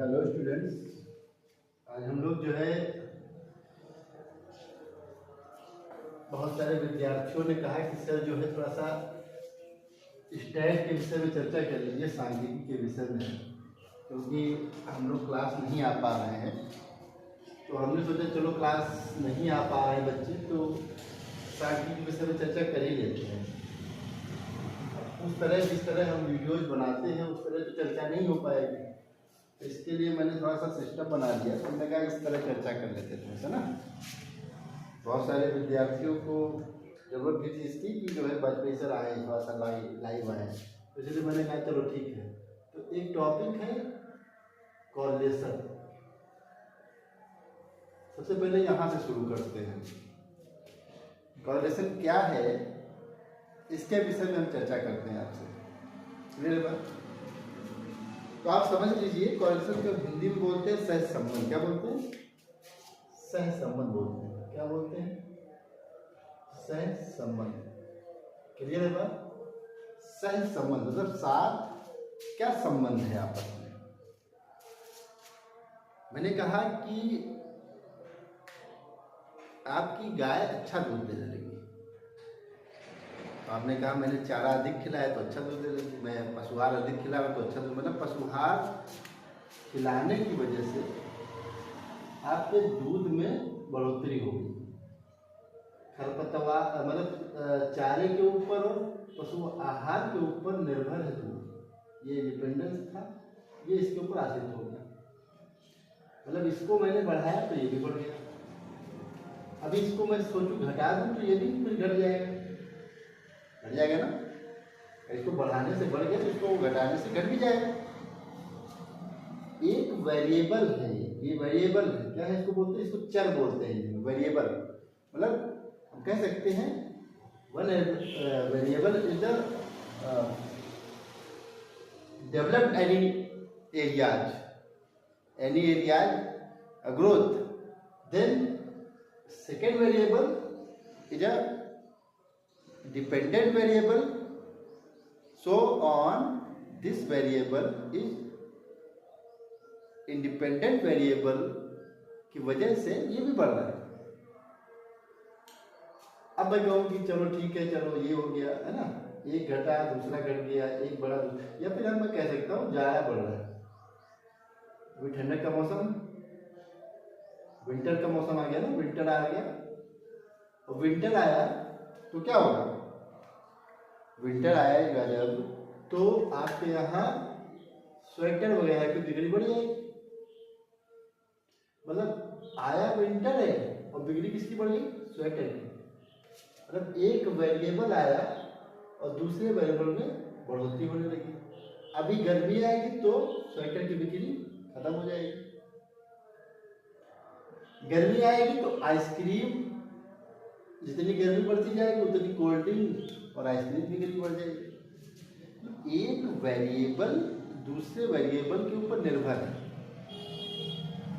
Hello students, आज हम लोग जो है बहुत सारे विद्यार्थियों ने कहा कि सर जो है थोड़ा सा स्टैट के विषय में चर्चा कर लीजिए, सांख्यिकी के विषय में, क्योंकि हम लोग क्लास नहीं आ पा रहे हैं। तो हमने सोचा चलो क्लास नहीं आ पा रहे बच्चे तो सांख्यिकी के विषय में चर्चा कर ही लेते हैं। उस तरह जिस तरह हम वीडियोज बनाते हैं उस तरह तो चर्चा नहीं हो पाएगी, तो इसके लिए मैंने थोड़ा सा सिस्टम बना दिया। तो हमने कहा इस तरह चर्चा कर लेते थे, ऐसा ना। बहुत सारे विद्यार्थियों को जरूरत भी थी इसकी कि जो है वाजपेयी सर आए, थोड़ा सा लाइव आए, तो इसलिए मैंने कहा चलो ठीक है। तो एक टॉपिक है कॉरलेशन। सबसे पहले यहाँ से शुरू करते हैं। कॉरलेशन क्या है इसके विषय में हम चर्चा करते हैं आपसे। क्लियर बात? तो आप समझ लीजिए, कॉरलेशन को हिंदी में बोलते हैं सहसंबंध। क्या बोलते हैं? सहसंबंध बोलते हैं। क्या बोलते हैं? सहसंबंध। क्लियर है बात? सहसंबंध मतलब साथ क्या संबंध है आपस में। मैंने कहा कि आपकी गाय अच्छा दूध दे देगी, तो आपने कहा मैंने चारा अधिक खिलाया तो अच्छा दूध दे देगी, मैं पशुहार अधिक खिलाया तो अच्छा दूध, मतलब पशुहार खिलाने की वजह से आपके दूध में बढ़ोतरी होगी। खरपतवार मतलब चारे के ऊपर और पशु आहार के ऊपर निर्भर है दूध, ये डिपेंडेंस था, ये इसके ऊपर आश्रित हो गया। मतलब इसको मैंने बढ़ाया तो ये भी बढ़ गया। अभी इसको मैं सोचूं घटा दूं तो ये भी फिर घट जाएगा ना। इसको बढ़ाने से बढ़ गया तो इसको घटाने से घट भी जाएगा। एक वेरिएबल है, ये वेरिएबल है। क्या है इसको बोलते हैं? इसको चर बोलते हैं। वेरिएबल मतलब हम कह सकते हैं one variable is the developed any areas growth. Then second variable is a dependent variable, so on this variable is independent variable की वजह से ये भी बढ़ रहा है। अब मैं कहूँ कि चलो ठीक है, चलो ये हो गया है ना, एक घटा दूसरा घट गया, एक बढ़ा, या फिर मैं कह सकता हूँ ज्यादा बढ़ रहा है। अभी ठंडक का मौसम, विंटर का मौसम आ गया ना, विंटर आ गया, और विंटर आया तो क्या होगा? विंटर आएगा जब तो आपके यहाँ स्वेटर वगैरह की बिक्री बढ़ जाएगी। मतलब आया विंटर है और बिक्री किसकी बढ़ गई? स्वेटर की। मतलब एक वेरिएबल आया और दूसरे वेरिएबल में बढ़ोतरी होने लगी। अभी गर्मी आएगी तो स्वेटर की बिक्री खत्म हो जाएगी। गर्मी आएगी तो आइसक्रीम, जितनी गर्मी बढ़ती जाएगी उतनी कोल्ड ड्रिंक और आइसक्रीम की बिक्री बढ़ जाएगी। एक वेरिएबल दूसरे वेरिएबल के ऊपर निर्भर है।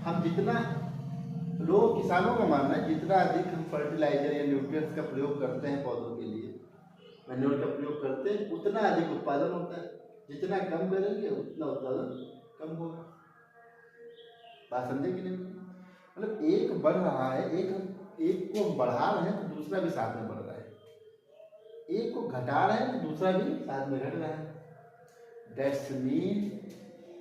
हम जितना, लोग किसानों का मानना है जितना अधिक हम फर्टिलाइजर या न्यूट्रिएंट्स का प्रयोग करते हैं पौधों के लिए, मैन्योर का प्रयोग करते हैं, उतना अधिक उत्पादन होता है। जितना कम करेंगे उतना उत्पादन कम होगा। बात समझे कि नहीं? मतलब एक बढ़ रहा है, एक को बढ़ा रहे हैं तो दूसरा भी साथ में बढ़ रहा है, एक को घटा रहे हैं तो दूसरा भी साथ में घट रहा है। दैट्स मीन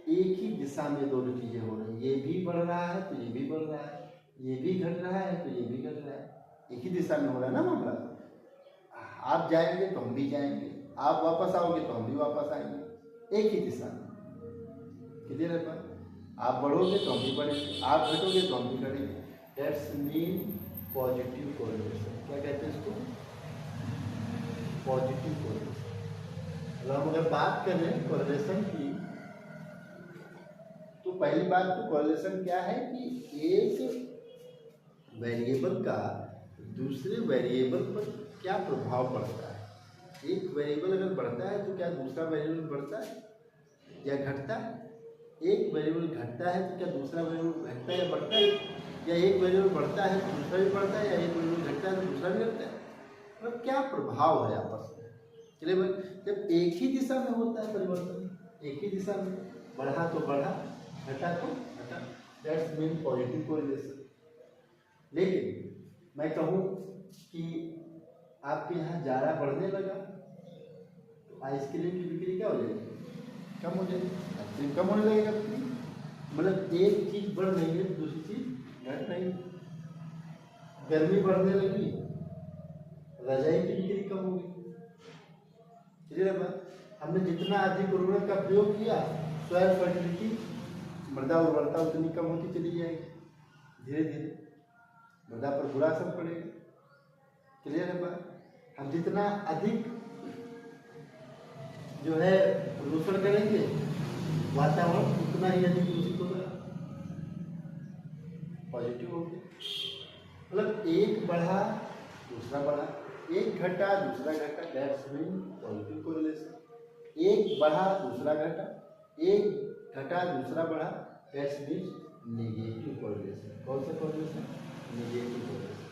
एक ही दिशा में दोनों चीजें हो रही हैं। ये भी बढ़ रहा है तो ये भी बढ़ रहा है, ये भी घट रहा है तो ये भी घट रहा है। एक ही दिशा में हो रहा है ना मामला। आप जाएंगे तो हम भी जाएंगे, आप वापस आओगे तो हम भी वापस आएंगे, एक ही दिशा में। क्लियर है बात? आप बढ़ोगे तो हम भी बढ़ेंगे, आप घटोगे तो हम भी घटेंगे। That's mean positive correlation. क्या कहते हैं इसको? Positive correlation. मतलब हम अगर बात करें कोरिलेशन की, तो पहली बात तो कोरिलेशन क्या है कि एक वेरिएबल का दूसरे वेरिएबल पर क्या प्रभाव पड़ता है। एक वेरिएबल अगर बढ़ता है तो क्या दूसरा वेरिएबल बढ़ता है या घटता है? एक वेरिएबल घटता है तो क्या दूसरा वेरिएबल घटता है या बढ़ता है? या एक वेरिएबल बढ़ता है तो दूसरा भी बढ़ता है, या एक वेरिएबल घटता है तो दूसरा भी घटता है? मतलब क्या प्रभाव है आपस में? चलिए भाई, जब एक ही दिशा में होता है परिवर्तन, एक ही दिशा में बढ़ा तो बढ़ा, घटा तो घटा, दैट्स मीन पॉजिटिव कोरिलेशन। लेकिन मैं कहूँ कि आपके यहाँ जाड़ा बढ़ने लगा तो आइसक्रीम की बिक्री क्या हो जाएगी, कम हो जाएगी, आइसक्रीम कम होने लगेगा बिक्री। मतलब एक चीज बढ़ रही है तो दूसरी चीज घट रही है। गर्मी बढ़ने लगी, रजाई की बिक्री कम हो गई। क्लियर बात। हमने जितना अधिक उर्वरक का प्रयोग किया, सॉइल फर्टिलिटी, मृदा उर्वरता उतनी कम होती चली जाएगी। धीरे धीरे मृदा पर बुरा असर पड़ेगा। क्लियर है बात। हम जितना अधिक जो है प्रदूषण करेंगे, वातावरण उतना ही अधिक दूषित होगा। पॉजिटिव हो गया, मतलब एक बढ़ा दूसरा बढ़ा, एक घटा दूसरा घटा, दैट्स मीन पॉजिटिव कोरिलेशन। एक बढ़ा दूसरा घटा, एक घटा दूसरा बढ़ा, दैट्स मीन नेगेटिव कोरिलेशन। कौन सा कोरिलेशन? Negative correlation.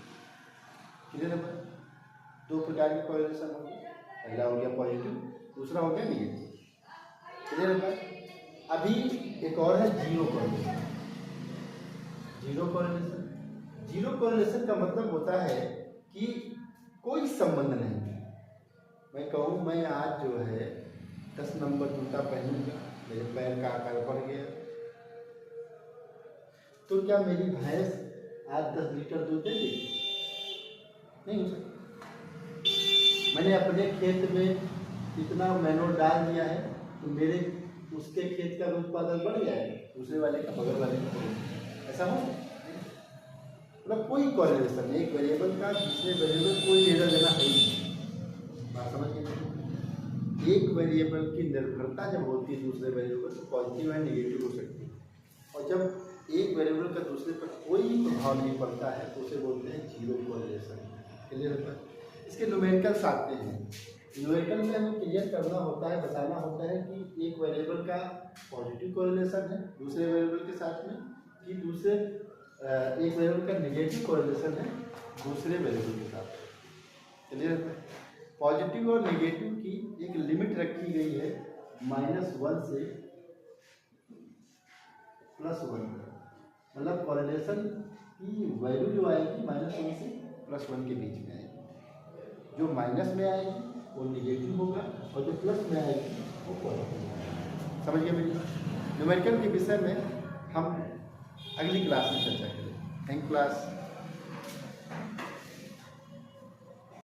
क्लियर है? दो प्रकार के कोरिलेशन हो गए, पहला हो गया पॉजिटिव, दूसरा हो गया नेगेटिव। क्लियर है? अभी एक और है zero correlation. Zero correlation, zero correlation का मतलब होता है कि कोई संबंध नहीं। मैं कहूँ मैं आज जो है 10 नंबर जूता पहनूंगा, मेरे पैर का आकार बढ़ गया, तो क्या मेरी भैंस आज 10 लीटर दूध दे देगी? नहीं हो सकता। मैंने अपने खेत में इतना मैनोर डाल दिया है तो मेरे उसके खेत का उत्पादन बढ़ जाएगा, दूसरे वाले का, बगल वाले का, ऐसा हो? मतलब कोई कोरिलेशन नहीं, एक वेरिएबल का दूसरे वेरिएबल कोई लेना देना है नहीं। बात समझ गए? एक वेरिएबल की निर्भरता जब होती है दूसरे वेरिएबल तो पॉजिटिव है नेगेटिव हो सकती है, और जब एक वेरिएबल का दूसरे पर कोई प्रभाव नहीं पड़ता है तो उसे बोलते हैं जीरो कोरिलेशन। क्लियर होता है? इसके न्यूमेरिकल्स आते हैं। न्यूमेरिकल में हमें क्लियर करना होता है, बताना होता है कि एक वेरिएबल का पॉजिटिव कोरिलेशन है दूसरे वेरिएबल के साथ में, कि दूसरे एक वेरिएबल का नेगेटिव कोरिलेशन है दूसरे वेरिएबल के साथ। क्लियर है? पॉजिटिव और नेगेटिव की एक लिमिट रखी गई है -1 से +1, मतलब कोरिलेशन की वैल्यू जो आएगी -1 से +1 के बीच में आएगी। जो माइनस में आएगी वो नेगेटिव होगा और जो प्लस में आएगी वो पॉजिटिव होगा। समझ गए मेरी बात? न्यूमेरिकल के विषय में हम अगली क्लास में चर्चा करेंगे। Thank class.